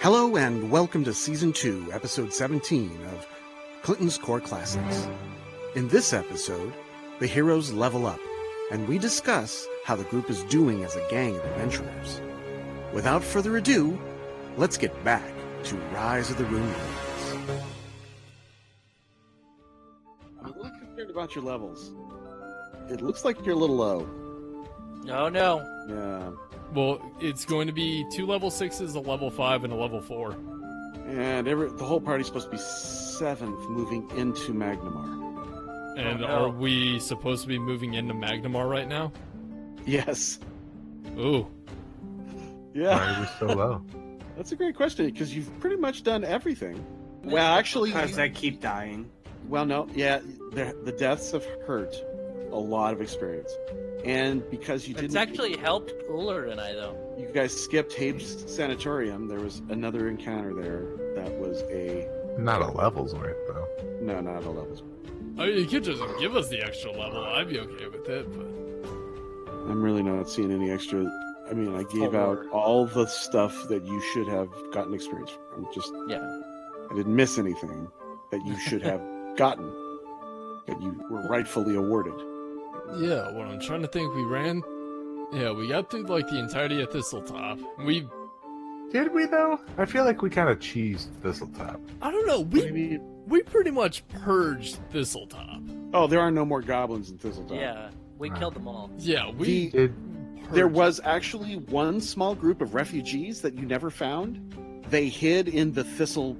Hello and welcome to Season 2, Episode 17 of Clinton's Core Classics. In this episode, the heroes level up, and we discuss how the group is doing as a gang of adventurers. Without further ado, let's get back to Rise of the Runelords. I'm a little concerned about your levels. It looks like you're a little low. Oh no. Yeah. Well, it's going to be 2 level 6s, a level 5, and a level 4. And the whole party's supposed to be 7th moving into Magnamar. And Oh, no. are we supposed to be moving into Magnamar right now? Yes. Ooh. Yeah. Why are we so low? That's a great question, because you've pretty much done everything. Well, actually... Because I keep dying. Well, no, yeah, the deaths have hurt a lot of experience. And because you It's didn't... actually helped Uller and I, though. You guys skipped Habe's Sanatorium. There was another encounter there that was a... Not a level's worth, though. No, not a levels. I mean, you could just give us the extra level. I'd be okay with it, but... I'm really not seeing any extra... I mean, I gave out all the stuff that you should have gotten experience from. Yeah. I didn't miss anything that you should have gotten, that you were rightfully awarded. Yeah, well, I'm trying to think. We got through, like, the entirety of Thistletop. Did we, though? I feel like we kind of cheesed Thistletop. I don't know, Maybe... we pretty much purged Thistletop. Oh, there are no more goblins in Thistletop. Yeah. We killed them all. Yeah, we... There was actually one small group of refugees that you never found. They hid in the Thistle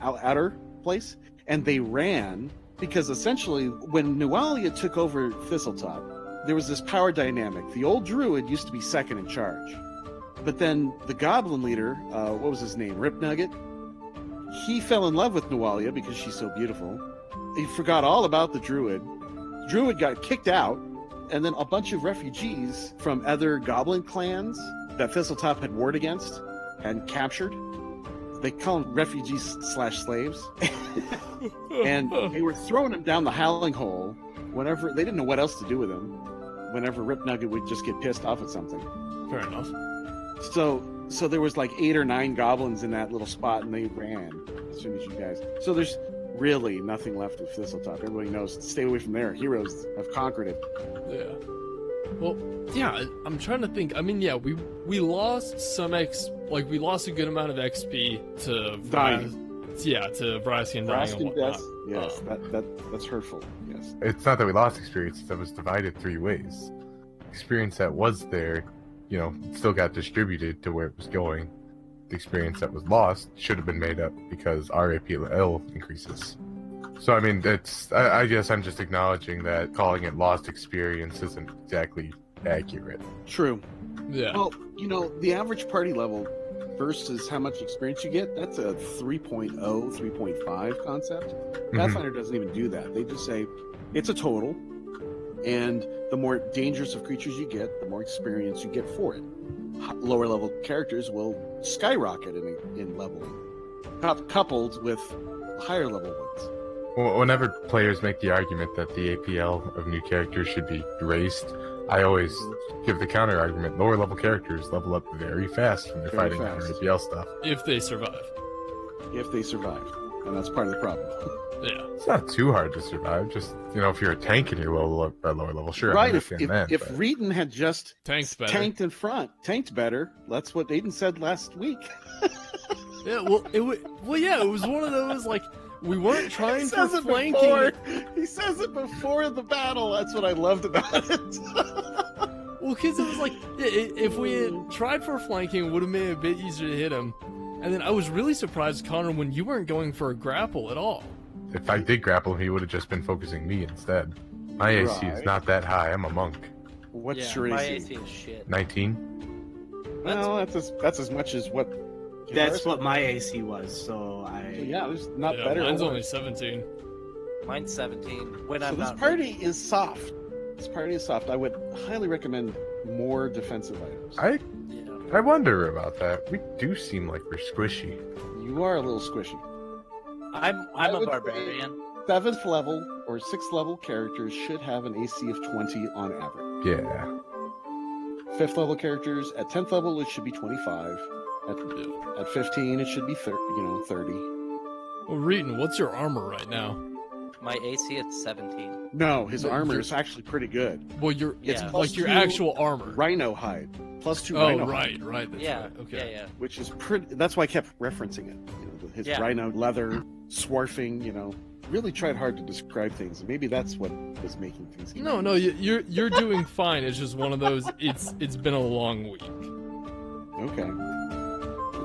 outer place, and they ran because essentially when Nualia took over Thistletop, there was this power dynamic. The old druid used to be second in charge. But then the goblin leader, what was his name? Rip Nugget? He fell in love with Nualia because she's so beautiful. He forgot all about the druid. The druid got kicked out, and then a bunch of refugees from other goblin clans that Thistletop had warred against and captured. They call them refugees/slaves. And they were throwing him down the howling hole whenever they didn't know what else to do with him. Whenever Rip Nugget would just get pissed off at something. Fair enough. So there was like 8 or 9 goblins in that little spot, and they ran as soon as you guys. So there's really nothing left of Thistletop. Everybody knows to stay away from there. Heroes have conquered it. Yeah. Well, yeah, I'm trying to think. I mean, yeah, we lost some we lost a good amount of XP to Dying. To Vraskian dying and Raskin whatnot. death, yes, that's hurtful. Yes. It's not that we lost experience, that was divided 3 ways. Experience that was there, still got distributed to where it was going. The experience that was lost should have been made up because our APL increases. So, I mean, I guess I'm just acknowledging that calling it lost experience isn't exactly accurate. True. Yeah. Well, the average party level versus how much experience you get, that's a 3.0, 3.5 concept. Pathfinder doesn't even do that. They just say it's a total, and the more dangerous of creatures you get, the more experience you get for it. Lower level characters will skyrocket in leveling, coupled with higher level ones. Whenever players make the argument that the APL of new characters should be raised, I always give the counter argument: lower level characters level up very fast when they're Very fighting fast. APL stuff. If they survive. If they survive, and that's part of the problem. Yeah. It's not too hard to survive. Just if you're a tank and you're lower level, sure. Right. I If understand that, but- Reeton had just Tank's better. tanked in front, tanked better. That's what Aiden said last week. Yeah, well, it was one of those, we weren't trying for says it flanking. before. He says it before the battle. That's what I loved about it. Well, because it was if we had tried for flanking, it would have made it a bit easier to hit him. And then I was really surprised, Connor, when you weren't going for a grapple at all. If I did grapple, he would have just been focusing me instead. My AC is Right. not that high. I'm a monk. What's Yeah, your my AC? AC is shit. 19. Well, that's as much as what. That's what my AC was, so I... Yeah, there's not Yeah, better. mine's or only worse. 17. Mine's 17. When So I'm this not party is soft. I would highly recommend more defensive items. Yeah. I wonder about that. We do seem like we're squishy. You are a little squishy. I'm I a would barbarian. 7th level or 6th level characters should have an AC of 20 on average. Yeah. 5th level characters at 10th level it should be 25. At 15, it should be 30. Well, Reeton, what's your armor right now? My AC is 17. No, his But armor you're- is actually pretty good. Well, your Yeah. like Plus your 2 actual armor. Rhino hide. Plus 2 Oh, rhino hide. right. That's Yeah, right. Okay. yeah. Which is pretty. That's why I kept referencing it. His Yeah. rhino leather, swarfing. Really tried hard to describe things. Maybe that's what was making things. No, you're doing fine. It's just one of those. It's been a long week. Okay.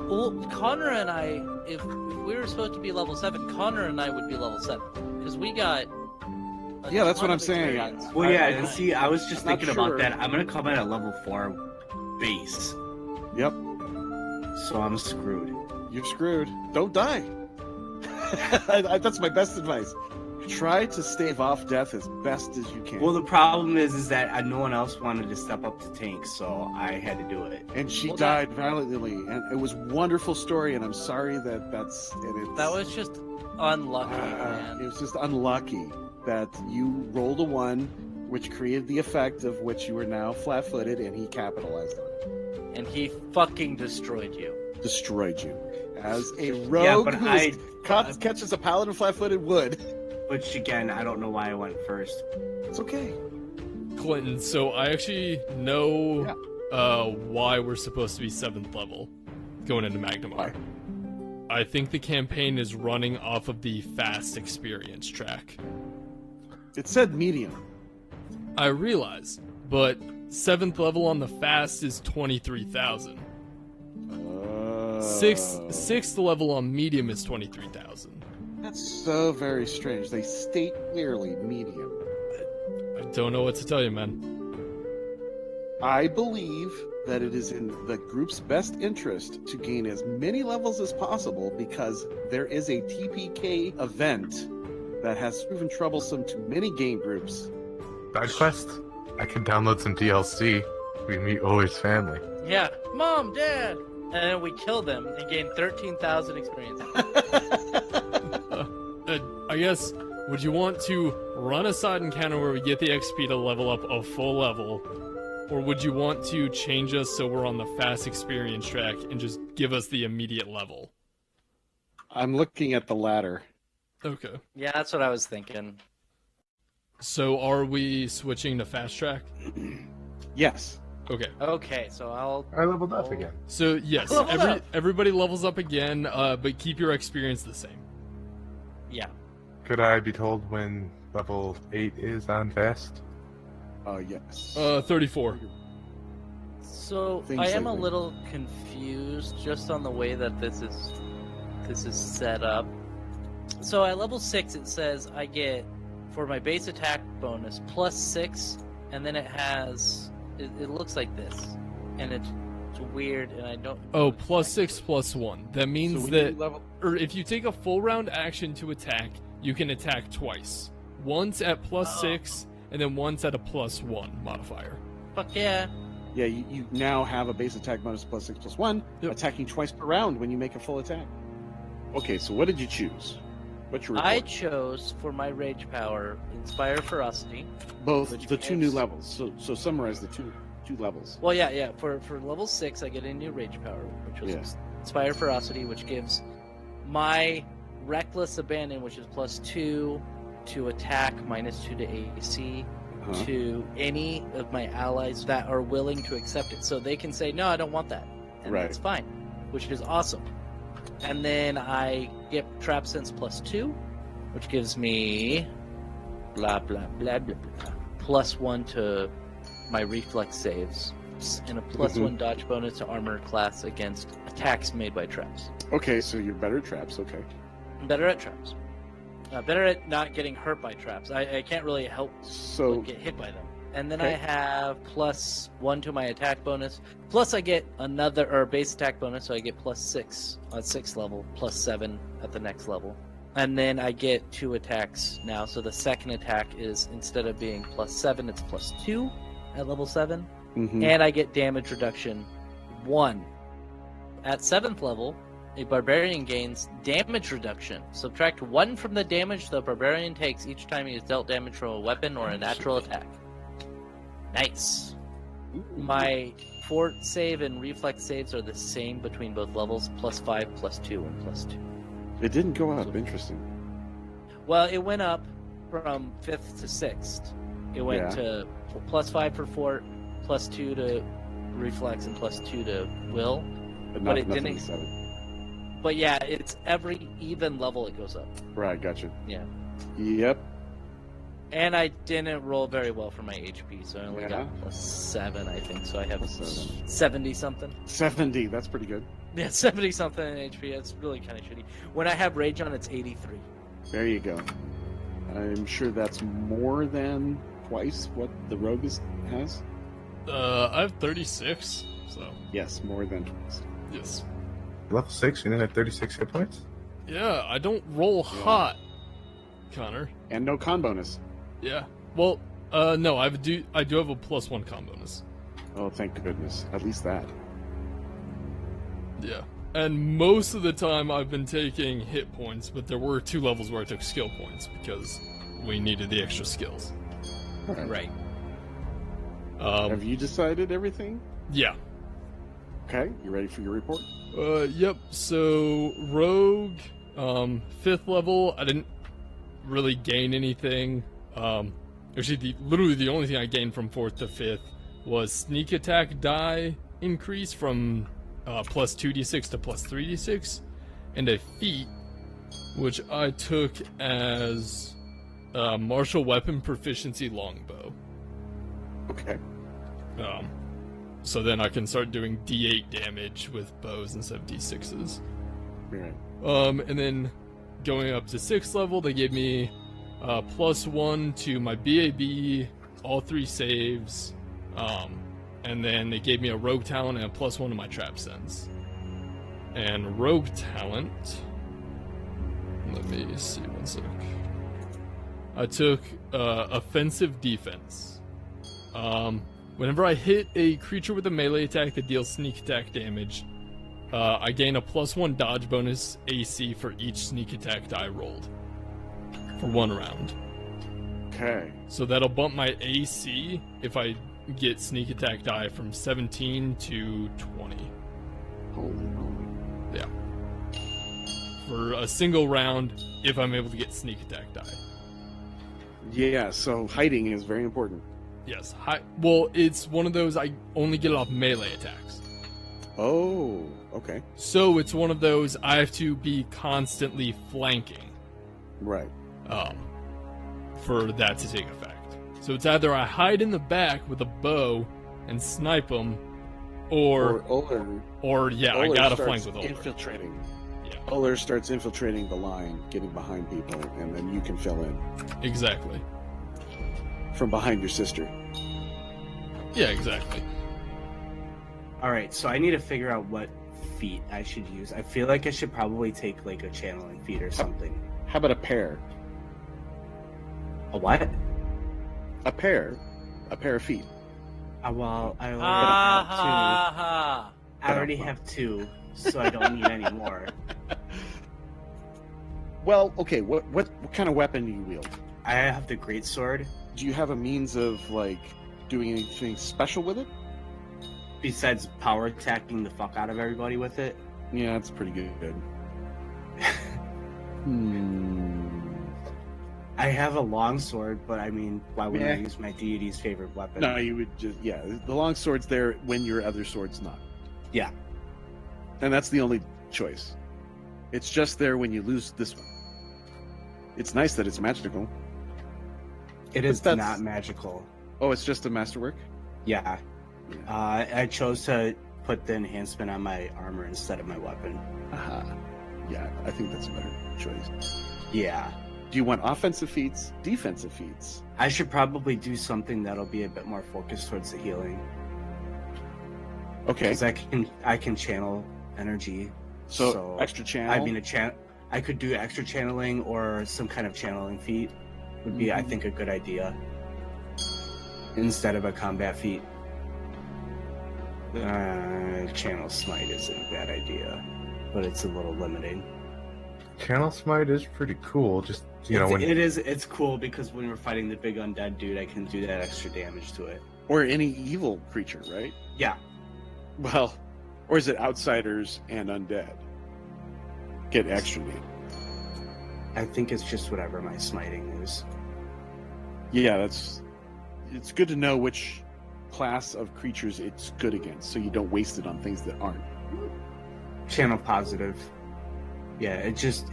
Well, Connor and I, if we were supposed to be level 7, Connor and I would be level 7. Because we got. Yeah, that's ton what I'm of saying. experience. Well, yeah, I- and see, I was just not thinking sure. about that. I'm gonna come in at level 4 base, Yep. so I'm screwed. You're screwed. Don't die. That's my best advice. Try to stave off death as best as you can. Well, the problem is that no one else wanted to step up to tank, so I had to do it. and she Well, died valiantly, and it was a wonderful story. And I'm sorry that's. And it's, That was just unlucky, it man. was just unlucky that you rolled a 1, which created the effect of which you are now flat-footed, and he capitalized on it. And he fucking destroyed you. Destroyed you as a rogue but who catches a paladin flat-footed would. Which again, I don't know why I went first. It's okay. Clinton, so I actually know why we're supposed to be 7th level going into Magnemar. I think the campaign is running off of the fast experience track. It said medium. I realize, but 7th level on the fast is 23,000. Sixth level on medium is 23,000. That's so very strange. They state clearly medium. I don't know what to tell you, man. I believe that it is in the group's best interest to gain as many levels as possible because there is a TPK event that has proven troublesome to many game groups. Side quest? I can download some DLC. We meet Uller's family. Yeah, Mom, Dad! And then we killed them and gained 13,000 experience. I guess, would you want to run a side encounter where we get the XP to level up a full level? Or would you want to change us so we're on the fast experience track and just give us the immediate level? I'm looking at the latter. Okay. Yeah, that's what I was thinking. So are we switching to fast track? Yes. Okay. Okay, so I'll... I leveled up again. So yes, Leveled up. everybody levels up again, but keep your experience the same. Yeah. Could I be told when level 8 is on fast? Yes. 34. So Things I am like a that. little confused just on the way that this is set up. So at level 6 it says I get for my base attack bonus plus 6, and then it has it looks like this, and it's weird, and I don't. Oh, +6 +1. That means So when that, you level, or if you take a full round action to attack, you can attack twice. Once at +6, and then once at a +1 modifier. Fuck yeah! yeah, you now have a base attack bonus +6 +1, Yep. attacking twice per round when you make a full attack. Okay, so what did you choose? What's your I report? chose for my rage power Inspire Ferocity. Both which the 2 gives- new levels. So summarize the two levels. Well, yeah. For level 6, I get a new rage power, which was Yeah. Inspire Ferocity, which gives my Reckless Abandon, which is +2 to attack, -2 to AC, Uh-huh. to any of my allies that are willing to accept it. So they can say, no, I don't want that. And Right. that's fine, which is awesome. And then I get Trap Sense +2, which gives me blah, blah, blah, blah, blah, +1 to my reflex saves, and a +1 dodge bonus to armor class against attacks made by traps. Okay, so you're better at traps. Okay. I'm better at traps. Better at not getting hurt by traps. I can't really help So get hit by them. And then Okay. I have +1 to my attack bonus. Plus I get another base attack bonus, so I get +6 on 6th level, +7 at the next level. And then I get 2 attacks now. So the second attack is, instead of being +7, it's +2 at level 7. mhm. And I get damage reduction 1. At 7th level, a barbarian gains damage reduction. Subtract 1 from the damage the barbarian takes each time he is dealt damage from a weapon or a natural attack. Nice. My fort save and reflex saves are the same between both levels, +5, +2, and +2. It didn't go up. Interesting. Well, it went up from 5th to 6th. It went to +5 for fort, +2 to reflex, and +2 to will. But it nothing didn't. to 7. But yeah, it's every even level it goes up. Right, gotcha. Yeah. Yep. And I didn't roll very well for my HP, so I only Yeah. got +7, I think. So I have +7. 70 something. 70. That's pretty good. Yeah, 70 something in HP. That's really kind of shitty. When I have rage on, it's 83. There you go. I'm sure that's more than twice what the rogue has. I have 36, so Yes, more than twice. yes. Level 6, you didn't have 36 hit points? Yeah, I don't roll hot, Connor. And no con bonus. Yeah. Well, no, I do have a +1 con bonus. Oh, thank goodness. At least that. Yeah. And most of the time I've been taking hit points, but there were 2 levels where I took skill points because we needed the extra skills. Right. Have you decided everything? Yeah. Okay, you ready for your report? Yep. So rogue, 5th level. I didn't really gain anything. Actually, literally the only thing I gained from 4th to 5th was sneak attack die increase from +2d6 to +3d6, and a feat, which I took as martial weapon proficiency longbow. Okay. So then I can start doing d8 damage with bows instead of d6s. Right. And then going up to 6th level, they gave me +1 to my BAB, all 3 saves, and then they gave me a rogue talent and a +1 to my trap sense. And rogue talent, let me see one sec. I took offensive defense. Whenever I hit a creature with a melee attack that deals sneak attack damage, I gain a +1 dodge bonus AC for each sneak attack die rolled for 1 round. Okay. So that'll bump my AC if I get sneak attack die from 17 to 20. Holy moly. Yeah. For a single round, if I'm able to get sneak attack die. Yeah, so hiding is very important. Yes. Well, it's one of those I only get it off melee attacks. Oh, okay. So it's one of those I have to be constantly flanking Right. for that to take effect. So it's either I hide in the back with a bow and snipe them, or yeah, I Oler gotta starts flank with Oler. infiltrating. Yeah, Oler starts infiltrating the line, getting behind people, and then you can fill in exactly. from behind your sister. Yeah, exactly. Alright, so I need to figure out what feat I should use. I feel like I should probably take like a channeling feat or something. How about a pair? A what? A pair of feet. Well, I already Ha have ha ha. two. I already have 2, so I don't need any more. Well, okay. What kind of weapon do you wield? I have the greatsword. Do you have a means of like doing anything special with it? Besides power attacking the fuck out of everybody with it. Yeah, it's pretty good. I have a longsword, but I mean, why wouldn't I Yeah. use my deity's favorite weapon? No, you would just the long sword's there when your other sword's not. Yeah. And that's the only choice. It's just there when you lose this one. It's nice that it's magical. It is that's- not magical. Oh, it's just a masterwork? Yeah. I chose to put the enhancement on my armor instead of my weapon. Aha. Yeah, I think that's a better choice. Yeah. Do you want offensive feats, defensive feats? I should probably do something that'll be a bit more focused towards the healing. Okay. Because I can channel energy. So extra channel. I mean, I could do extra channeling or some kind of channeling feat would be, I think, a good idea. Instead of a combat feat. Channel Smite isn't a bad idea, but it's a little limiting. Channel Smite is pretty cool. Just when It's cool because when we're fighting the big undead dude, I can do that extra damage to it. Or any evil creature, right? Yeah. Well, or is it outsiders and undead? Get extra D. I think it's just whatever my smiting is. Yeah, it's good to know which class of creatures it's good against, so you don't waste it on things that aren't. Channel positive. Yeah, it just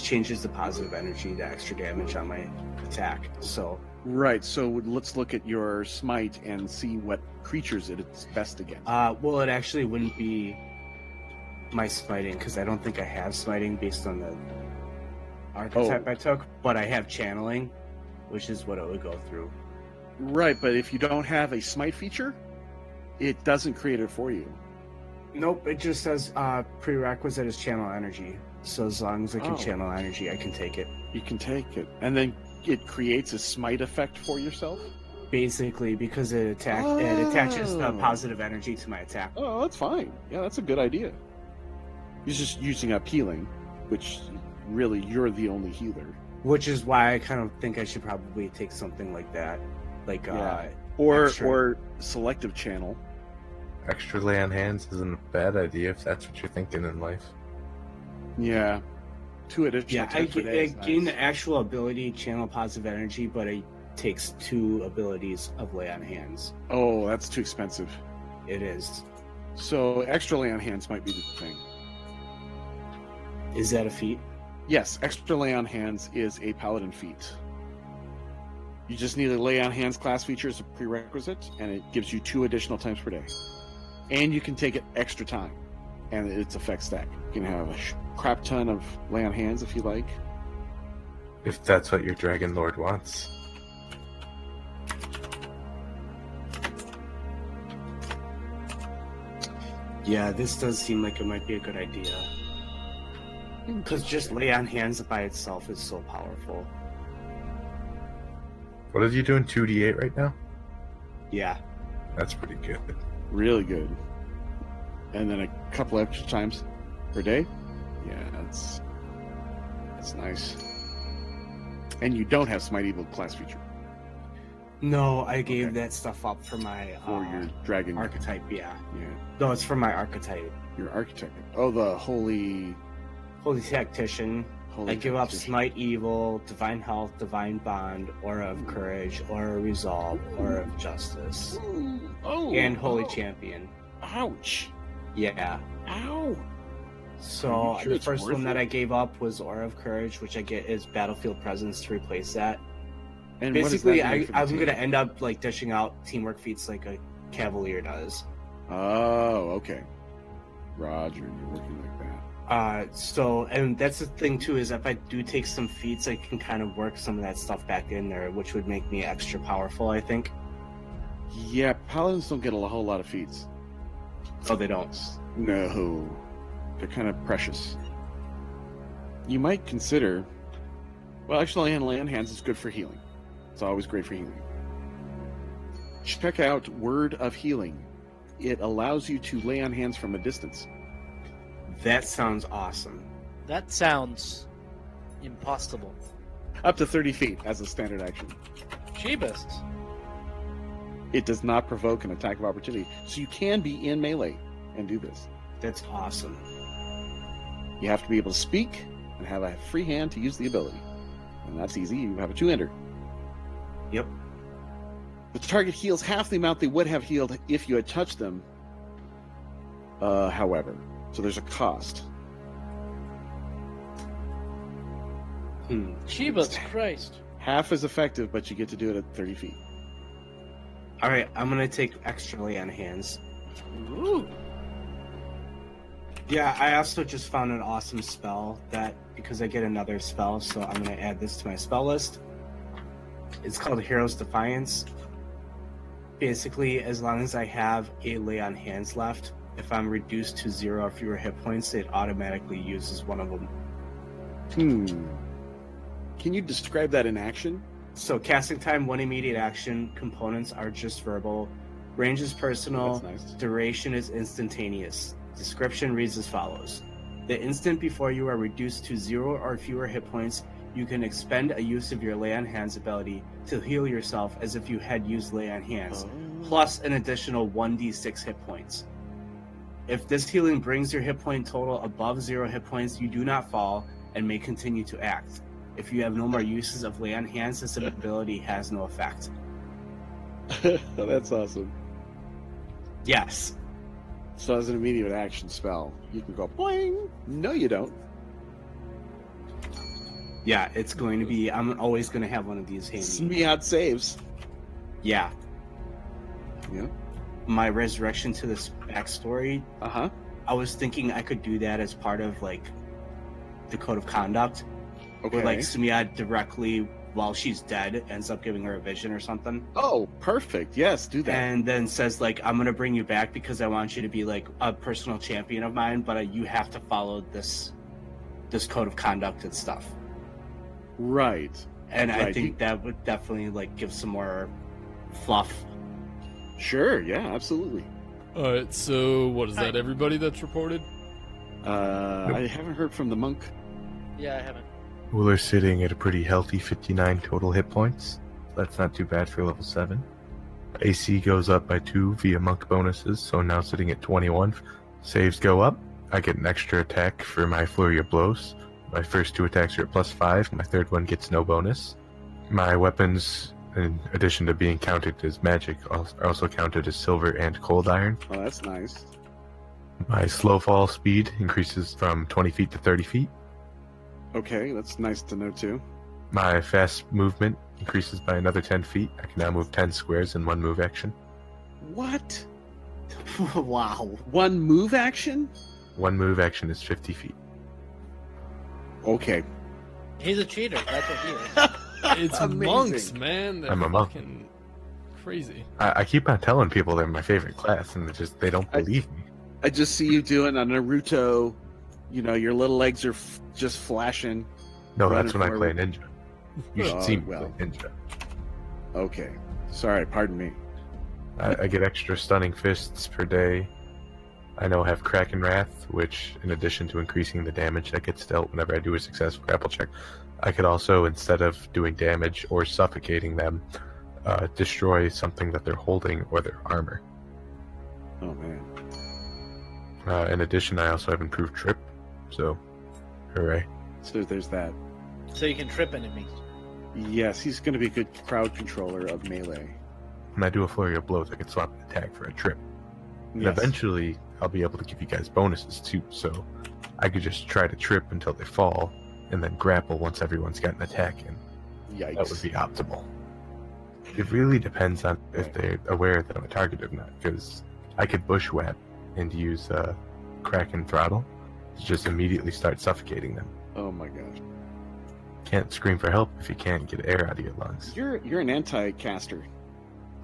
changes the positive energy to extra damage on my attack. So Right, so let's look at your smite and see what creatures it's best against. well, it actually wouldn't be my smiting because I don't think I have smiting based on the archetype I took, but I have channeling, which is what it would go through. Right, but if you don't have a smite feature, it doesn't create it for you. Nope, it just says prerequisite is channel energy. So as long as I can channel energy, I can take it. You can take it, and then it creates a smite effect for yourself? Basically, because it attaches the positive energy to my attack. Oh, that's fine. Yeah, that's a good idea. He's just using up healing, which really you're the only healer. Which is why I kind of think I should probably take something like that. Like or selective channel. Extra lay on hands isn't a bad idea if that's what you're thinking in life. Yeah. 2 additional I nice. gain the actual ability channel positive energy, but it takes 2 abilities of lay on hands. Oh, that's too expensive. It is. So extra lay on hands might be the thing. Is that a feat? Yes, extra lay on hands is a paladin feat. You just need a lay on hands class feature as a prerequisite, and it gives you 2 additional times per day. And you can take it extra time, and its effect stack. You can have a crap ton of lay on hands if you like. If that's what your Dragon Lord wants. Yeah, this does seem like it might be a good idea. Because just lay on hands by itself is so powerful. What are you doing? 2d8 right now? Yeah. That's pretty good. Really good. And then a couple extra times per day. Yeah, that's nice. And you don't have Smite Evil class feature No, I gave that stuff up for my for your dragon archetype. Yeah. Yeah, No, it's for my archetype. your architect. Oh, the holy Tactician. I give up tactician. Smite Evil, Divine Health, Divine Bond, Aura of Courage, Aura of Resolve, Aura of Justice, Oh, and Holy Champion. Ouch! Yeah. Ow! So Are you sure the it's first worth one that it? I gave up was Aura of Courage, which I get is Battlefield Presence to replace that. And what does Basically, that mean for the I'm team? gonna end up like dishing out teamwork feats like a Cavalier does. Oh, okay. Roger, you're working like that. And that's the thing too, is if I do take some feats, I can kind of work some of that stuff back in there, which would make me extra powerful, I think. Yeah, paladins don't get a whole lot of feats. Oh, they don't. No, they're kind of precious. You might consider. Well, actually, lay on hands is good for healing. It's always great for healing. Check out Word of Healing. It allows you to lay on hands from a distance. That sounds awesome. That sounds impossible. Up to 30 feet as a standard action. Jeebus. It does not provoke an attack of opportunity, so you can be in melee and do this. That's awesome. You have to be able to speak and have a free hand to use the ability. And that's easy. You have a 2-ender. Yep. The target heals half the amount they would have healed if you had touched them. However, so there's a cost. Jeebus Christ. Half is effective, but you get to do it at 30 feet. All right, I'm gonna take extra lay on hands. Ooh. Yeah, I also just found an awesome spell that because I get another spell, so I'm gonna add this to my spell list. It's called Hero's Defiance. Basically, as long as I have a lay on hands left, if I'm reduced to 0 or fewer hit points, it automatically uses one of them. Can you describe that in action? So casting time, 1 immediate action. Components are just verbal. Range is personal. That's nice. Duration is instantaneous. Description reads as follows. The instant before you are reduced to 0 or fewer hit points, you can expend a use of your Lay on Hands ability to heal yourself as if you had used Lay on Hands. plus an additional 1d6 hit points. If this healing brings your hit point total above 0 hit points, you do not fall and may continue to act. If you have no more uses of lay on hands, this ability has no effect. That's awesome. Yes. So as an immediate action spell, you can go boing. No, you don't. Yeah, it's going to be... I'm always going to have one of these handy. Smeod saves. Yeah. Yeah. My resurrection to this backstory, Uh-huh. I was thinking I could do that as part of, like, the code of conduct. Okay. Where, like, Smeod directly, while she's dead, ends up giving her a vision or something. Oh, perfect. Yes, do that. And then says, like, I'm going to bring you back because I want you to be, like, a personal champion of mine, but you have to follow this code of conduct and stuff. Right. And I Right. think that would definitely, like, give some more fluff. Sure, yeah, absolutely. Alright, so what is that? Everybody that's reported? I haven't heard from the monk. Yeah, I haven't. Wooler's sitting at a pretty healthy 59 total hit points. That's not too bad for level 7. AC goes up by 2 via monk bonuses, so now sitting at 21. Saves go up. I get an extra attack for my flurry of blows. My first 2 attacks are at +5. My third one gets no bonus. My weapons, in addition to being counted as magic, are also counted as silver and cold iron. Oh, that's nice. My slow fall speed increases from 20 feet to 30 feet. Okay, that's nice to know too. My fast movement increases by another 10 feet. I can now move 10 squares in one move action. What? Wow. One move action? One move action is 50 feet. Okay. He's a cheater. That's what he is. It's Amazing. monks, man. They're I'm a monk. fucking crazy. I keep on telling people they're my favorite class, and they don't believe me. I just see you doing a Naruto. You know, your little legs are just flashing. No, Running that's when I play forward. ninja. You should Oh, see me well. play ninja. Okay. Sorry, pardon me. I get extra stunning fists per day. I now have Kraken Wrath, which, in addition to increasing the damage that gets dealt whenever I do a successful grapple check, I could also, instead of doing damage or suffocating them, destroy something that they're holding or their armor. Oh man. In addition, I also have improved trip, so hooray. So there's that. So you can trip enemies. Yes, he's going to be a good crowd controller of melee. When I do a flurry of blows, I can swap an attack for a trip. And Yes. eventually, I'll be able to give you guys bonuses too, so I could just try to trip until they fall, and then grapple once everyone's got an attack in. Yikes. That would be optimal. It really depends on if they're aware that I'm a target or not, because I could bushwhack and use Kraken Throttle to just immediately start suffocating them. Oh my gosh. Can't scream for help if you can't get air out of your lungs. You're an anti-caster.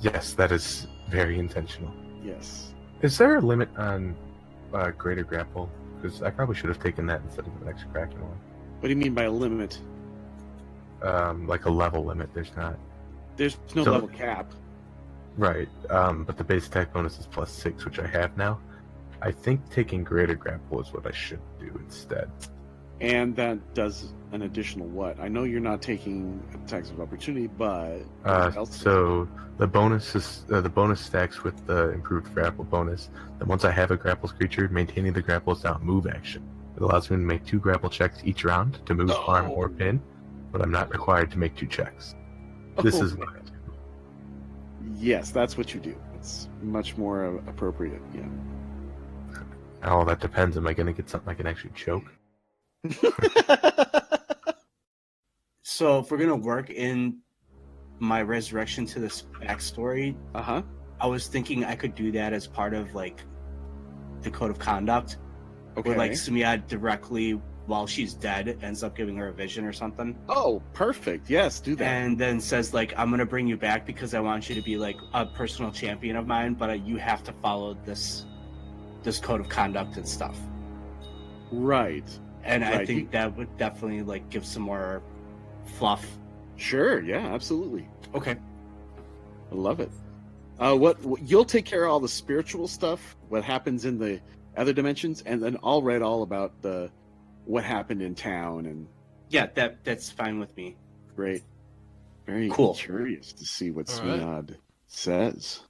Yes, that is very intentional. Yes. Is there a limit on greater grapple? Because I probably should have taken that instead of the next Kraken one. What do you mean by a limit? Like a level limit, there's not. There's no So- level cap. Right, but the base attack bonus is +6, which I have now. I think taking greater grapple is what I should do instead. And that does an additional what? I know you're not taking attacks of opportunity, but what else? So the bonus is the bonus stacks with the improved grapple bonus. Then once I have a grapples creature, maintaining the grapple is now a move action. It allows me to make 2 grapple checks each round to move, harm, or pin, but I'm not required to make 2 checks. This is what I do. Yes, that's what you do. It's much more appropriate. Yeah. Oh, that depends. Am I going to get something I can actually choke? So if we're gonna work in my resurrection to this backstory, Uh-huh. I was thinking I could do that as part of like the code of conduct, Okay. where like Smeod directly, while she's dead, ends up giving her a vision or something, Oh, perfect. Yes, do that. and then says like, I'm gonna bring you back because I want you to be like a personal champion of mine, but you have to follow this code of conduct and stuff. Right. And I Right. think that would definitely like give some more fluff. Sure. Yeah, absolutely. Okay. I love it. What you'll take care of all the spiritual stuff, what happens in the other dimensions, and then I'll read all about what happened in town. And Yeah, that's fine with me. great, very Cool. curious to see what All right. Smeod says.